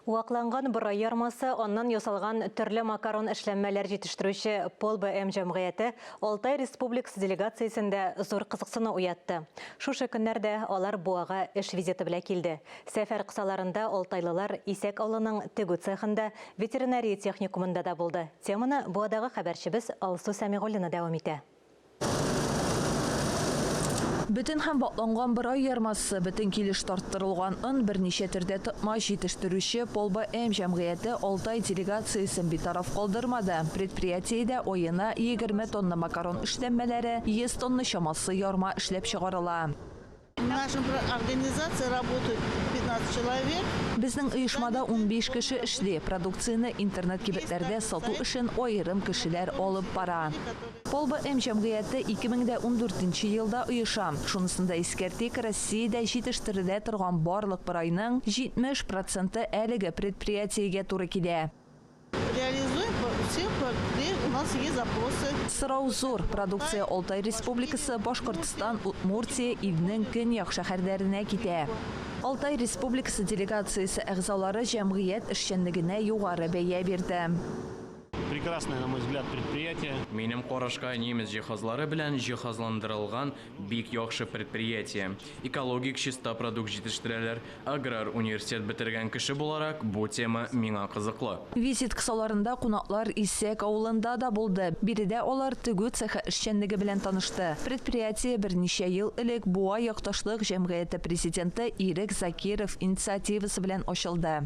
Уақланған бұрай ярмасы, оннан ясалған түрлі макарон эшләнмәләр җитештерүче Пол БМ җәмгыяте Алтай Республикасы делегациясендә зур кызыксыну уятты. Шушы көннәрдә алар буага эш визиты белән килде. Сәфәр кысаларында алтайлылар Исәк авылының тегү цехында ветеринария техникумында да булды. Теманы буадагы хәбәрчебез Алсу Сәмигуллина дәвам итә. Бүтін һәм батланган бер ай ярмасы, бүтін килеш тарттырылган берничә төрдә тотма җитештерүче Пол БМ җәмгыяте Алтай делегациясен битараф калдырмады. Предприятиедә оена 20 тонна макарон эшләнмәләре, 100 тонна чамасы ярма эшләп чыгарыла. В нашей организации работают 15 человек. Безнең оешмада 15 кеше эшли. Продукцияны интернет кибетләрдә сату өчен аерым кешеләр алып бара. Пол БМ җәмгыяте 2014 елда оеша. Шунысында искәртик, Россиядә җитештерелә торган барлык брайның 70% әлеге предприятиегә туры килә. Реализуем все, где у нас есть запросы. Сырау зур. Продукция Алтай Республикасы, Башкортстан, Удмуртия, Илнең көньяк шәһәрләренә китә. Алтай Республикасы делегациясе әгъзалары җәмгыять эшчәнлегенә югары бәя бирде. Прекрасное, на мой взгляд, предприятие. Минем карашка немец җиһазлары белән җиһазландырылган бик яхшы предприятие. Экологик чиста продукт җитештерәләр. Аграр университет бетергән кеше буларак, бу тема миңа кызыклы. Визит кысаларында кунаклар Исәк авылында да булды. Биредә алар тегү цехы эшчәнлеге белән танышты. Предприятие берничә ел элек Буа якташлык җәмгыяте президенты Ирек Закиров инициативасы белән ачылды.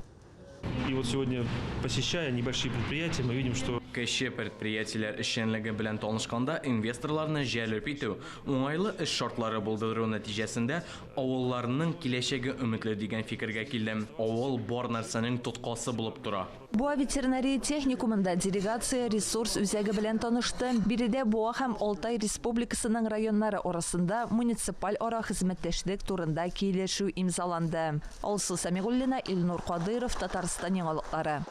И вот сегодня, посещая небольшие предприятия, мы видим, что Кеше предприятиеләр эшчәнлеге белән танышканда инвесторларны җәлеп итү, уңайлы эш шартлары булдыру нәтиҗәсендә авылларның киләчәге өметле дигән фикергә килдем. Авыл бар нәрсәнең тоткасы булып тора. Буа ветеринария техникумында делегация ресурс үзәге белән танышты. Биредә Буа һәм Алтай Республикасының районнары арасында муниципаль ара хезмәттәшлек турында килешү имзаланды. Алсу Сәмигуллина, Илнур Кадыров, Татарстан яңалыклары.